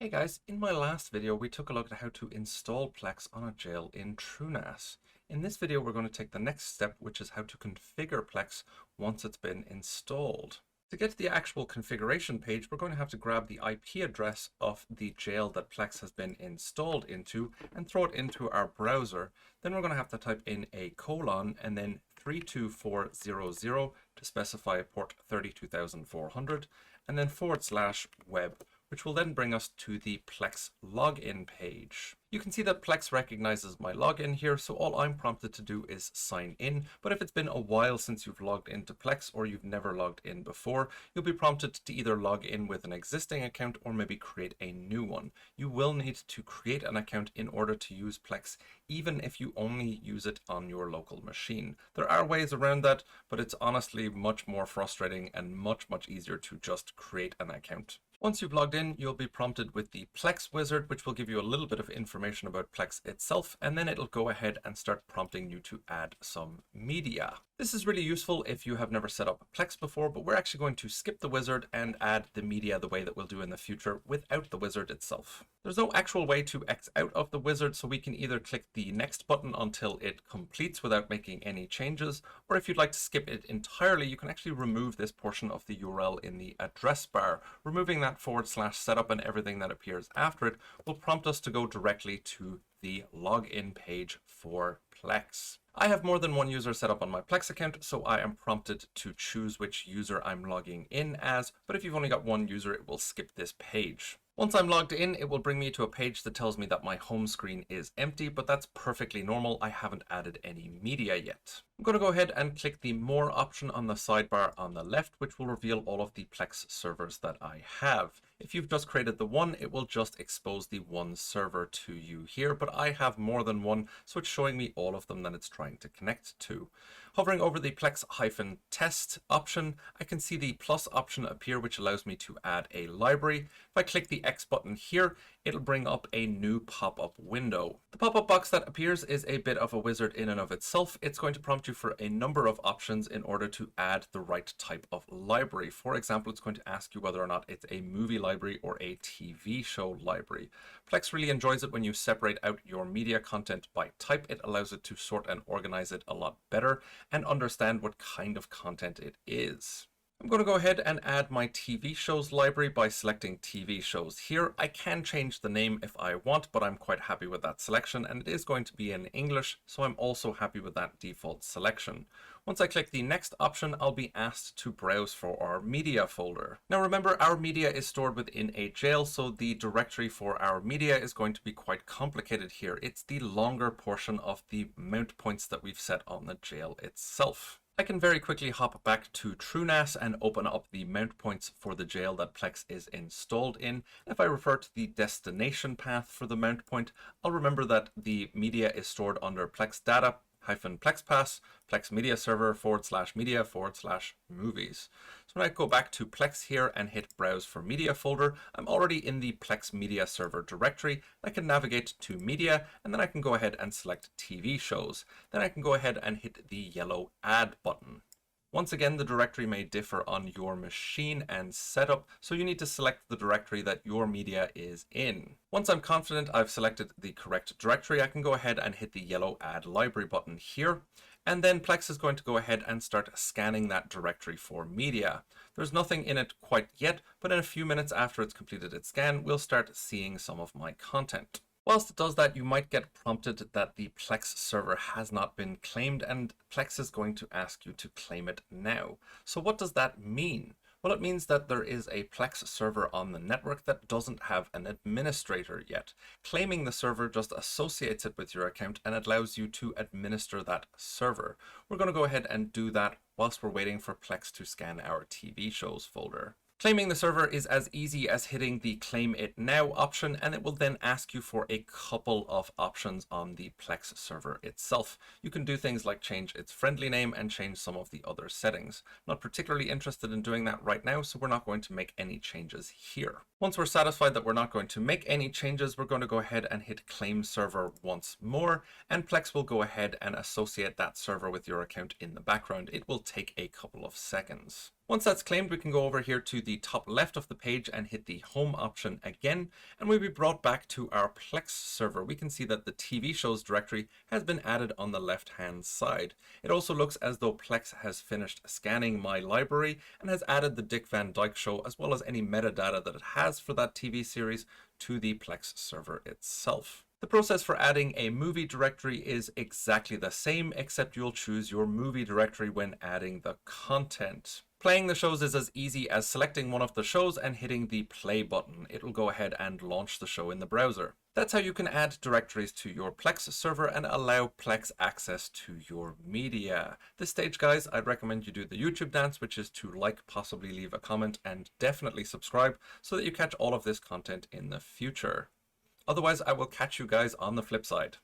Hey guys, in my last video we took a look at how to install Plex on a jail in TrueNAS. In this video we're going to take the next step, which is how to configure Plex once it's been installed. To get to the actual configuration page, we're going to have to grab the IP address of the jail that Plex has been installed into and throw it into our browser. Then we're going to have to type in a colon and then 32400 to specify port 32400 and then /web, which will then bring us to the Plex login page. You can see that Plex recognizes my login here, so all I'm prompted to do is sign in. But if it's been a while since you've logged into Plex or you've never logged in before, you'll be prompted to either log in with an existing account or maybe create a new one. You will need to create an account in order to use Plex, even if you only use it on your local machine. There are ways around that, but it's honestly much more frustrating and much easier to just create an account. Once you've logged in, you'll be prompted with the Plex wizard, which will give you a little bit of information about Plex itself, and then it'll go ahead and start prompting you to add some media. This is really useful if you have never set up Plex before, but we're actually going to skip the wizard and add the media the way that we'll do in the future without the wizard itself. There's no actual way to X out of the wizard, so we can either click the next button until it completes without making any changes, or if you'd like to skip it entirely, you can actually remove this portion of the URL in the address bar. Removing that /setup and everything that appears after it will prompt us to go directly to the login page for Plex. I have more than one user set up on my Plex account, so I am prompted to choose which user I'm logging in as, but if you've only got one user, it will skip this page. Once I'm logged in, it will bring me to a page that tells me that my home screen is empty, but that's perfectly normal. I haven't added any media yet. I'm going to go ahead and click the More option on the sidebar on the left, which will reveal all of the Plex servers that I have. If you've just created the one, it will just expose the one server to you here, but I have more than one, so it's showing me all of them that it's trying to connect to. Hovering over the Plex-test option, I can see the plus option appear, which allows me to add a library. If I click the X button here, it'll bring up a new pop-up window. The pop-up box that appears is a bit of a wizard in and of itself. It's going to prompt you for a number of options in order to add the right type of library. For example, it's going to ask you whether or not it's a movie library or a TV show library. Plex really enjoys it when you separate out your media content by type. It allows it to sort and organize it a lot better and understand what kind of content it is. I'm going to go ahead and add my TV shows library by selecting TV shows here. I can change the name if I want, but I'm quite happy with that selection, and it is going to be in English, so I'm also happy with that default selection. Once I click the next option, I'll be asked to browse for our media folder. Now remember, our media is stored within a jail, so the directory for our media is going to be quite complicated here. It's the longer portion of the mount points that we've set on the jail itself. I can very quickly hop back to TrueNAS and open up the mount points for the jail that Plex is installed in. If I refer to the destination path for the mount point, I'll remember that the media is stored under Plex data -plexpass, Plex media server /media/movies. So when I go back to Plex here and hit browse for media folder, I'm already in the Plex media server directory. I can navigate to media, and then I can go ahead and select TV shows. Then I can go ahead and hit the yellow add button. Once again, the directory may differ on your machine and setup, so you need to select the directory that your media is in. Once I'm confident I've selected the correct directory, I can go ahead and hit the yellow Add Library button here, and then Plex is going to go ahead and start scanning that directory for media. There's nothing in it quite yet, but in a few minutes after it's completed its scan, we'll start seeing some of my content. Whilst it does that, you might get prompted that the Plex server has not been claimed, and Plex is going to ask you to claim it now. So what does that mean? Well, it means that there is a Plex server on the network that doesn't have an administrator yet. Claiming the server just associates it with your account and allows you to administer that server. We're going to go ahead and do that whilst we're waiting for Plex to scan our TV shows folder. Claiming the server is as easy as hitting the Claim It Now option, and it will then ask you for a couple of options on the Plex server itself. You can do things like change its friendly name and change some of the other settings. Not particularly interested in doing that right now, so we're not going to make any changes here. Once we're satisfied that we're not going to make any changes, we're going to go ahead and hit Claim Server once more, and Plex will go ahead and associate that server with your account in the background. It will take a couple of seconds. Once that's claimed, we can go over here to the top left of the page and hit the home option again, and we'll be brought back to our Plex server. We can see that the TV shows directory has been added on the left hand side. It also looks as though Plex has finished scanning my library and has added the Dick Van Dyke Show as well as any metadata that it has for that TV series to the Plex server itself. The process for adding a movie directory is exactly the same, except you'll choose your movie directory when adding the content. Playing the shows is as easy as selecting one of the shows and hitting the play button. It will go ahead and launch the show in the browser. That's how you can add directories to your Plex server and allow Plex access to your media. This stage, guys, I'd recommend you do the YouTube dance, which is to like, possibly leave a comment, and definitely subscribe so that you catch all of this content in the future. Otherwise, I will catch you guys on the flip side.